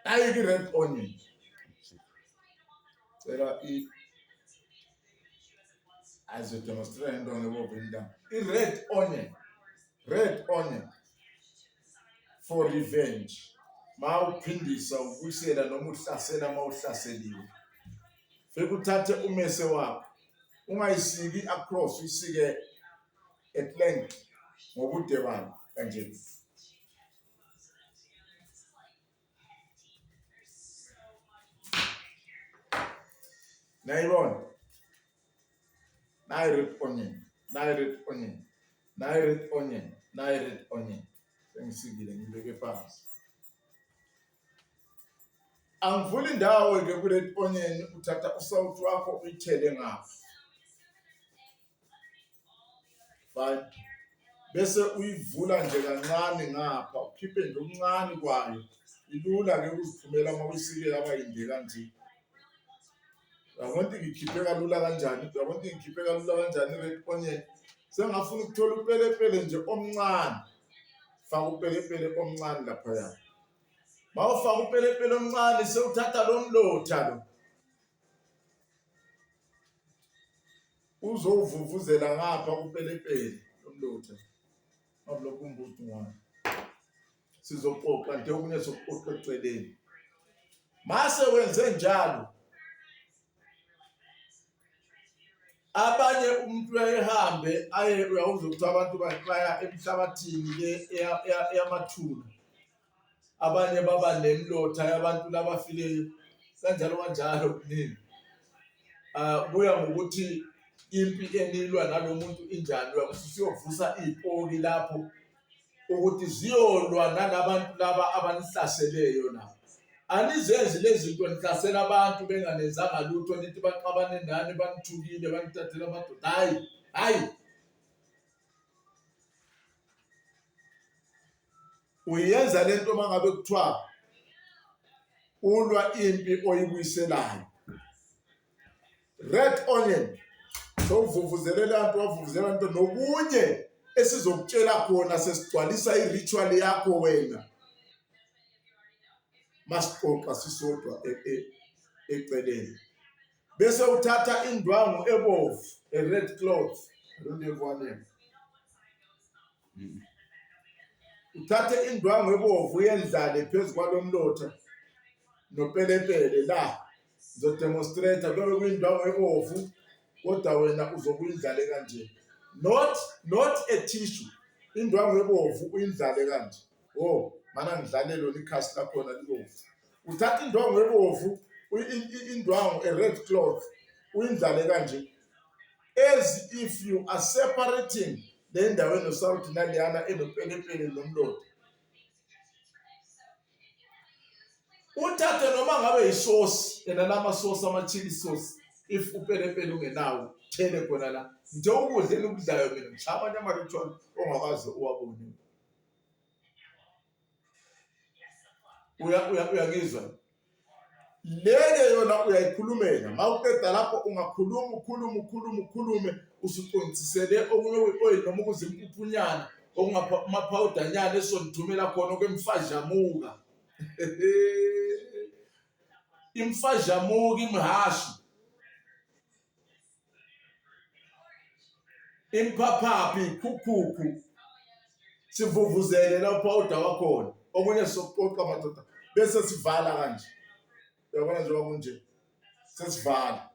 Nayi red onion. Cela azodemonstrate into ngebobinda. I-red onion. Red onion for revenge. Mawuphindisa ubuyisela noma uhlasela mawuhlaseliwe. Feke uthathe umese wakho. Ungayisiki across, uyisike at length ngobude bayo kanje. Nayibona. Nayi red onion. Nayi red onion. Nayi red onion. Nayi red onion. Sengisikile ngibeke phansi. Angivuli indawo ke ku red onion uthatha usalt wakho uyithele ngapha. Fine. Bese uyivula nje kancane ngapha, ukhiphe nje okuncane kwayo. Ilula ke ukuziphumela uma uyisike yaba yinde kanje. Uyabona ngikhiphe kalula kanjani? Uyabona ngikhiphe kalula kanjani red onion? Sengafuna ukuthola upelepele nje omncane. Faka upelepele omncane lapha ya. Mawufaka upelepele omncane sewuthatha lo mlotha lo. Uzovuvuzela ngapha upelepele lo mlotha. Awulokhu umbuzo ngwana. Sizoxoxa nje okunye sokuxoxa eceleni. Mase wenze njalo. Abanye umuntu uyahambe aye uyawuza ukuthi abantu baya emhlabathini ke eyamathuna. Abanye baba nemlotha yabantu labafileyo kanjalo kanjalo kuningi. Buya ngokuthi impi enilwa nalomuntu injani, uyakusiyovusa izipoki lapho ukuthi ziyolwa nalabantu laba abanihlaseleyo na. Anizenzi lezi zinto nihlasela abantu benganenzanga lutho nithi baxabane nani banithukile banithathela amadoda. Hayi. Uyenza lento mangabe kuthiwa ulwa impi oyibuyiselayo. Red onion. So uvuvuzelela into wavuvuzela into nokunye esizokutshela khona sesigcwalisa iritual yakho wena. Masixoxa sisodwa eceleni. Bese uthatha indwangu ebovu, a red cloth. I don't have one here. Uthathe indwangu ebovu uyendlale phezu kwalomlotha nopelepele la. Uzodemonstrate kube kuyindwangu ebovu kodwa wena uzokuyidlale kanje. Not a tissue. Indwangu ebovu uyindlale kanje. Oh, mana ngidlalelo likhasi lakhona libovu. Uthatha indwangu ebovu, indwangu a red cloth, uyindlale kanje. As if you are separating le ndawo enosalt naliyana enopelepele nomlotha. Uthathe noma ngabe isosi, enalama sauce ama-chili sauce, if upelepele ungenawo, thele khona la. Nje ukudla ukudlayo mina ngishaya ama-ritual ongakwazi uwabone. Uyangizwa? Leke yona uyayikhulumela. Mawuqeda lapho ukhulume usuqoncisele okunye oil noma ukuzimpupunyana okungaphawudanyana esonithumela khona okwemfajamuka. Imfajamuka imhashi. Imphaphapi ikhukhuku. Sivuvuzele la powder wakhona. Okunye sokuqoqa madoda bese sivala kanje. Uyabona nje wakunje. Sesivala.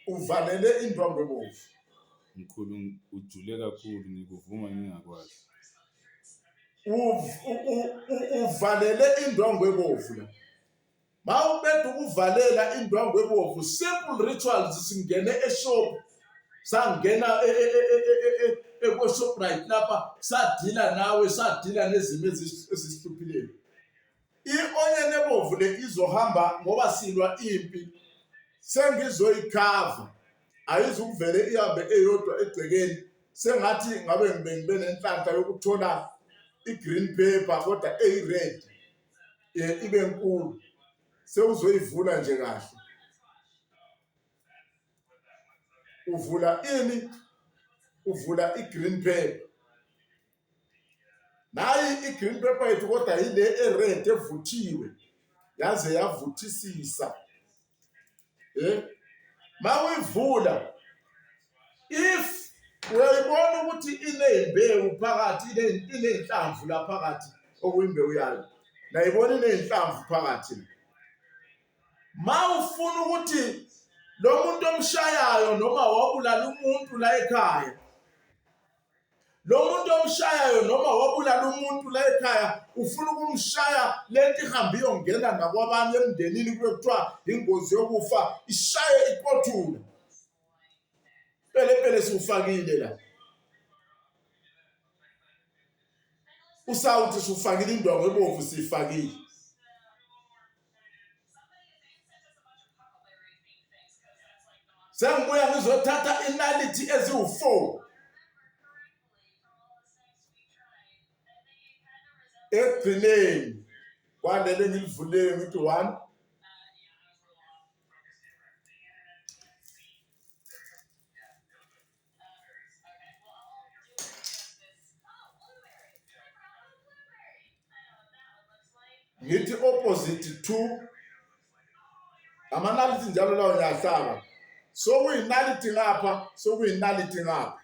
Uvalele indwangu ebovu. Mkhulu ujule kakhulu ngikuvuma ngingakwazi. Uvalele indwangu ebovu la. Mawuqeda ukuvalela indwangu ebovu, simple rituals singene eshop. Sangena eShoprite lapha sadila nawe sadila nezimo ezisihluphileyo. I-onion ebovu le izohamba ngoba silwa impi. Sengizoyikhava. Ayizukuvele ihambe eyodwa egcekeni. Sengathi ngabe ngibe nenhlanhla yokuthola i-green paper kodwa eyi-red. Ibe nkulu. Sewuzoyivula nje kahle. Uvula ini? Uvula i-green paper. nayi i-green pepper yethu kodwa yile ered evuthiwe yaze yavuthisisa. Ma uyivula, if uyayibona ukuthi iney'mbewu phakathi, iney'nhlamvu la phakathi okuyimbewu yayo, nayibona iney'nhlamvu phakathi. Ma ufuna ukuthi lo muntu omshayayo noma wabulala umuntu la ekhaya, lo muntu omshayayo noma wabulala umuntu la ekhaya, ufuna ukumshaya lento ihambe iyongena nakwabanye emndenini kube kuthiwa ingozi yokufa, ishaye iqothule. Pele siwufakile la. Usawuthi siwufakile indwangu ebovu siyifakile. Sengibuya ngizothatha inalithi eziwu-4 ekugcineni kwaleli engilivuleyo ngithi 1, ngithi opposite 2, amanalithi njalo lawo ngiyahlaba. Sokuyinalithi ngapha, sokuyinalithi ngapha.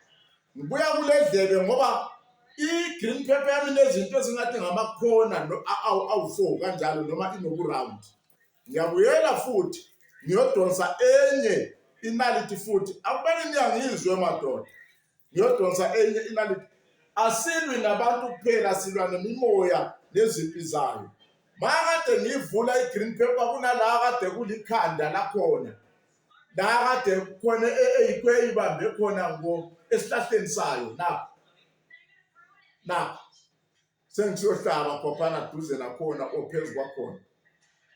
Ngibuya kule ndlebe ngoba i-green pepper yami nezinto ezingathi ngamakhona awu-4 kanjalo noma inoburound. Ngiyabuyela futhi ngiyodonsa enye inalithi futhi. Akubeni niyangizwe madoda. Ngiyodonsa enye inalithi. Asilwi nabantu kuphela, silwa nemimoya nezimpi zayo. Makade ngivula i-green pepper kunala kade kulikhanda lakhona. La kade khona eyibambe khona esihlahleni sayo na sengisiyohlaba khophana duze nakhona ophezu kwakhona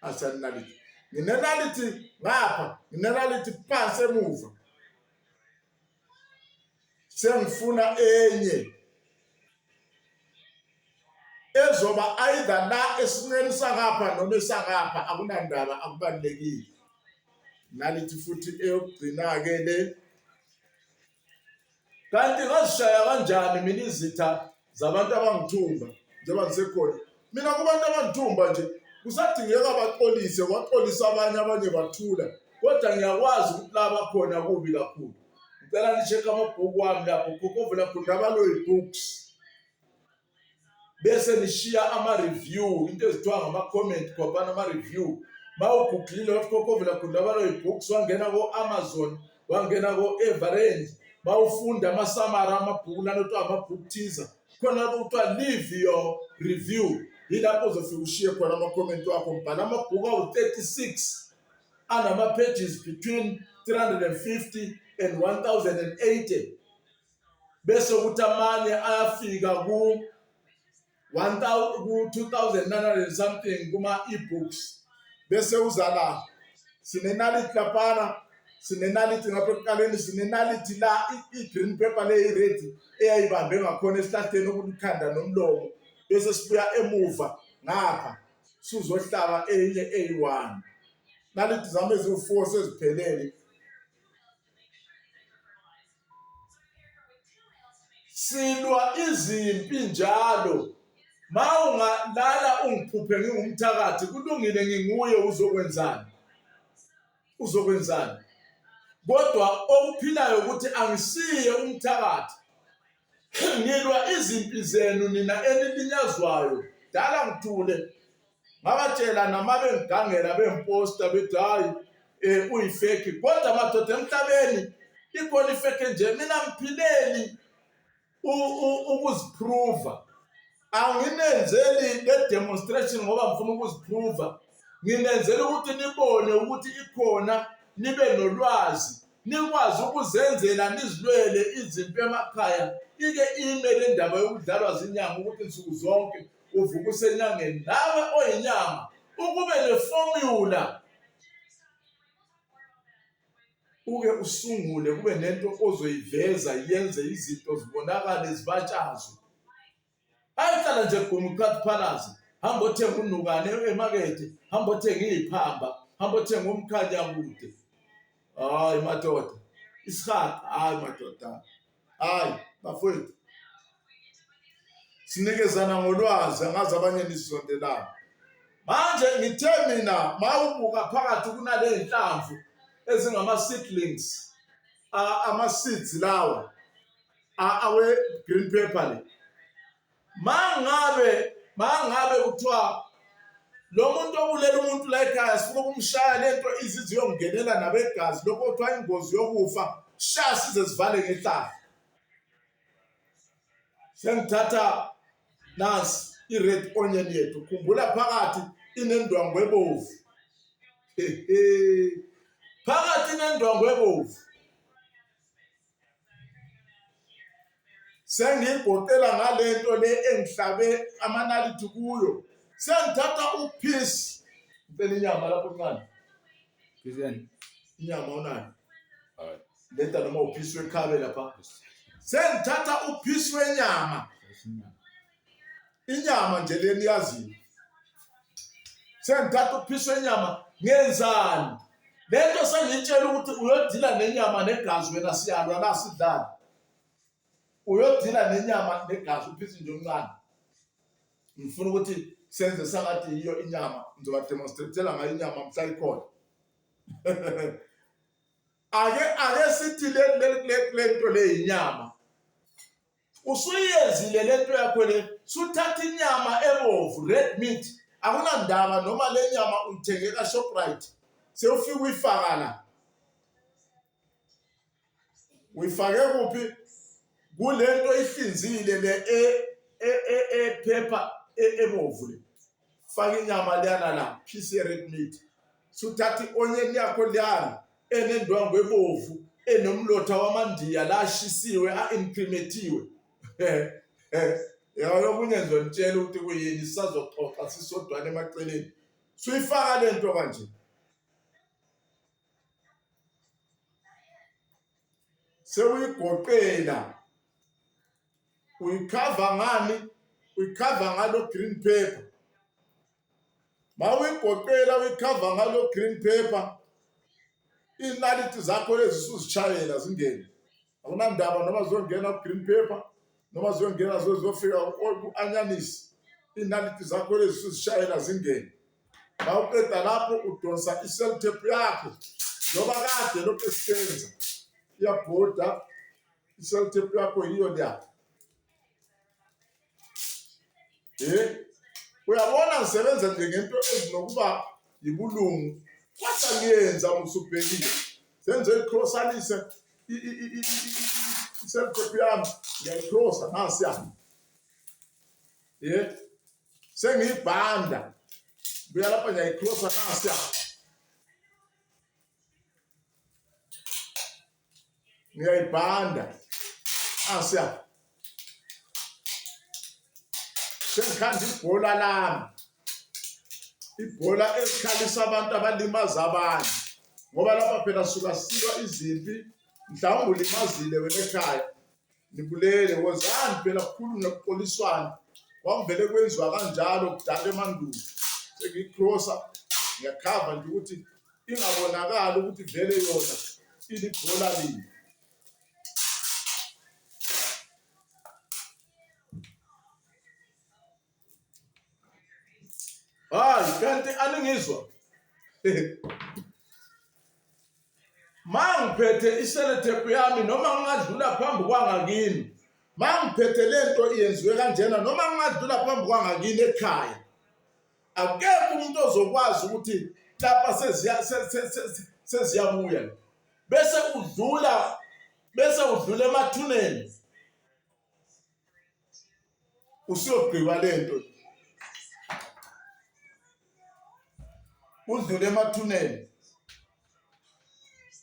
asanalithi. Nginenalithi ngapha, nginenalithi phansi emuva. Sengifuna enye ezoba either la esinqeni sangapha noma esangapha, akunandaba, akubalulekile. Nalithi futhi eyokugcina-ke le. Kanti ngazishaya kanjani mina izitha zabantu abangithumba njengoba ngisekhona? Mina kubantu abangithumba nje kusadingeka baxolise, waxolisa abanye bathula, kodwa ngiyakwazi ukuthi la bakhona kubi kakhulu. Ngicela nisheke amabhuku wami lapho Kokhovela Gundabaloyi Books, bese nishiya ama-review, into ezithiwa ngama-comment khophana ama-review. Ma ugooglile wathi Kokhovela Gundabaloyi Books, wangena ko-Amazon, wangena ko-Everend, ma ufunda amasamara amabhuku lana kuthiwa ama-book teaser, khona lapho kuthiwa leave your review. Yilapho uzofika ushiye khona ama-comment wakho. Mbhala amabhuku awu-36 anama-pages between 350 and 1080, bese ukuthi amanye ayafika ku-2900 something kuma-ebooks. Bese uza la, sinenalithi laphana, sinenalithi ngapha ekuqaleni, sinenalithi la i-green pepper le iready eyayibambe ngakhona esihlahleni okulikhanda nomlomo. Bese sibuya emuva ngapha sizohlaba enye eyi-1. Nalithi zami eziwu-4 seziphelele. Silwa izimpi njalo. Ma ungalala ungiphuphe ngingumthakathi, kulungile nginguye, uzokwenzani? Uzokwenzani? Kodwa okuphilayo ukuthi angisiye umthakathi. Ngilwa izimpi zenu nina enilinyazwayo. Dala ngithule. Ngabatshela namabe ngigangela bemposta bethi hayi uyifeki. Kodwa madoda emhlabeni ikhona ifeke nje. Mina ngiphileli ukuziprova. Anginenzeli le demonstration ngoba ngifuna ukuziprova. Nginenzela ukuthi nibone ukuthi ikhona, nibe nolwazi, nikwazi ukuzenzela nizilwele izimpi emakhaya. Ike ime le ndaba yokudlalwa zinyanga ukuthi nsuku zonke uvuka usenyangeni. Nawe oyinyanga ukube neformula, uke usungule kube nento ozoyiveza, yenze izinto zibonakale zibatshazwe. Ayihlala nje gumukhathi phalazi, hamba othenga unukane emakethe, hamba othenga iziphamba, hamba othenga umkhanyakude. Hayi madoda, isihaqa, hayi madoda, hayi bafowethu. sinikezana ngolwazi angazi abanye nisondelana. Manje ngithe mina mawubuka phakathi kunale inhlamvu ezingama seedlings ama seeds lawa awe green pepper le. Mangabe kuthiwa lo muntu obulela umuntu la ekhaya sifuna ukumshaya lento izizi yongenela nabegazi lokho kuthiwa ingozi yokufa shaya size sivale ngehlala. Sengithatha nasi i-red onion yethu khumbula phakathi inendwangu ebovu. Phakathi inendwangu ebovu. Sengiyigoqela ngalento le engihlabe amanalithi kuyo. Sengithatha upiece impela inyama lapho kuncane. Kizeni. Inyama unayo. Hayi. Leta noma upiece wekhabe lapha. Sengithatha upiece wenyama. Inyama nje leni yaziyo. Sengithatha upiece wenyama ngenzani. Lento sengitshela ukuthi uyodila nenyama negazi wena siyalwa la sidlala. Uyodila nenyama negazi upiece nje omncane. Ngifuna ukuthi senze sangathi yiyo inyama ngizoba demonstratela ngayo inyama mhla ikhona. Ake sithi lento le inyama. Usuyenzile lento yakho le, suthatha inyama ebovu red meat. Akunandaba noma le nyama uyithengeka Shoprite. Sewufika uyifaka la. Uyifake kuphi? Kulento ihlinzile le pepper ebovu le. Faka inyama leyana la, piece red meat. Suthatha onion yakho leyana enendwangu ebovu, enomlotha wamandiya lashisiwe incrementiwe. Yabo okunye ngizonitshela ukuthi kuyini sisazoxoxa sisodwana emaceleni. Suyifaka lento kanje. Sewuyigoqela. Uyikhava ngani? Uyikhava ngalo green pepper. Mawuyigoqela uyikhava ngalo green pepper. Inalithi zakho lezi susishayela zingene. Akunandaba noma zongena green pepper noma zongena zofika ku-anyanisi. Inalithi zakho lezi susishayela zingene. Mawuqeda lapho udonsa i-cell tape yakho. Njoba kade lokho esisenza. Iyabhoda i-cell tape yakho yiyo leya. Uyabona ngisebenza nje ngento ezinokuba yibulungu. Kwasa ngiyenza musubhekile. Senze icrossanise i-cell tape yami. Ngiyayicrossa nasi yami. Sengiyibhanda. Buya lapha ngiyayicrossa nasi yami. Ngiyayibhanda. Nasi yami. Sengikhanda ibhola lami. Ibhola elikhalisa abantu abalimaza abanye. Ngoba lapha phela suka silwa izimpi, mhlawumbe ulimazile wena ekhaya. Nibulele wozani phela kukhulu nokuxoliswana. Kwangivele kwenziwa kanjalo kudala emandulo. Sengicrossa, ngiyakhava nje ukuthi ingabonakala ukuthi vele yona ilibhola lini. Hayi kanti aningizwa. Mangiphethe i-sellotape yami noma ngingadlula phambi kwangakini. Mangiphethe lento iyenziwe kanjena noma ngingadlula phambi kwangakini ekhaya. Akekho umuntu ozokwazi ukuthi lapha seziyabuya. Bese udlula emathuneni. Usiyogqiba lento. Udlule emathuneni.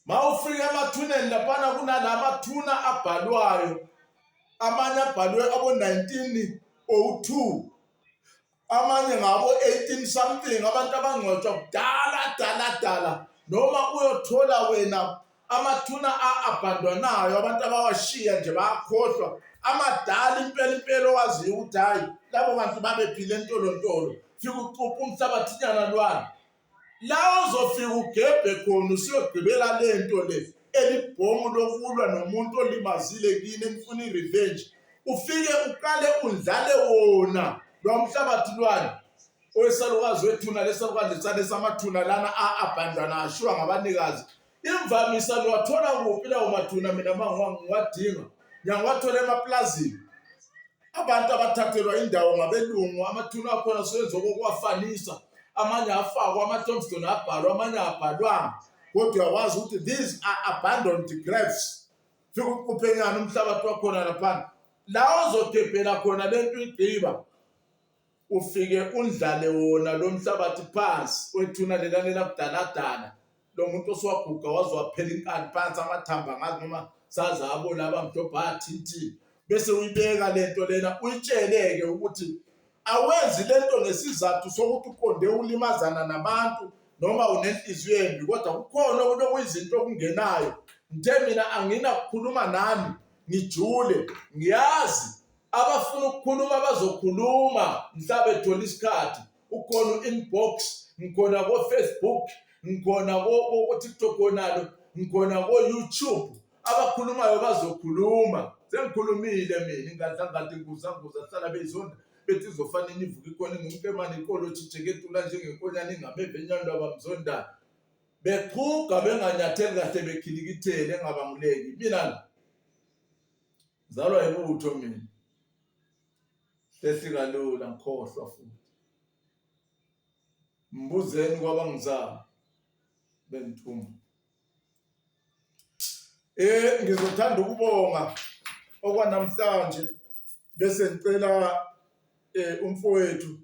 Mawufika emathuneni lapha kunalamathuna abhalwayo. Amanye abhalwe abo 1902. Amanye ngabo 18 something abantu abangcwatshwa kudala. Noma uyothola wena amathuna abandwanayo abantu abawashiya nje bayakhohlwa. Amadala impela owaziyo ukuthi hayi labo bantu babephile entolontolo. Fika ucupha umhlabathinyana lwana. La uzofika ugebhe khona usiyogqibela lento le elibhomu lokulwa nomuntu olimazile kini emfuna irevenge. ufike uqale undlale wona lo mhlabathi lwani owesalukazi wethuna lesalukazi lesane samathuna lana abandana ashiwa ngabanikazi. Imvamisa liwathola kuphi lawo mathuna? Mina ngiwadinga ngiyawathola emaplazini. Abantu abathathelwa indawo ngabelungu, amathuna akhona soyenza okuwafanisa, amanye afakwa ama-tombstone abhalwa, amanye abhalwanga, kodwa uyawazi ukuthi these are abandoned graves. Fika uphenyana umhlabathi wakhona lapha la ozogebhela khona lento igqiba, ufike undlale wona lo mhlabathi phansi wethuna lelane lakudaladala. Lo muntu oswaguga waze waphela inkani phansi, amathamba ngazi noma sazabo laba mhlophe athinti, bese uyibeka lento lena uyitsheleke ukuthi awenzi lento ngesizathu sokuthi uqonde ulimazana nabantu noma unenhliziyo embi, kodwa kukhona okuyizinto okungenayo. Nje mina anginakukhuluma nami ngijule, ngiyazi abafuna ukukhuluma bazokhuluma mhla bethola isikhathi. Ukhona u-inbox, ngikhona ko-Facebook, ngikhona ko-TikTok, konalo ngikhona ko-YouTube. Abakhulumayo bazokhuluma. Sengikhulumile mina, ingadlangathi nguzanguza hlala bezonda bethi izofanele ivuka ikhona ngumkemane inkolo thijeketula njengenkonyane ingabeve enyando abamzondayo. Beqhuga benganyatheli kahle bekhilikithele engabanguleki. Mina zalwa yibutho mina. Sesikalula ngikhohlwa futhi. Mbuzeni kwabangizama benithuma. Ngizothanda ukubonga okwanamhlanje bese ngicela umfowethu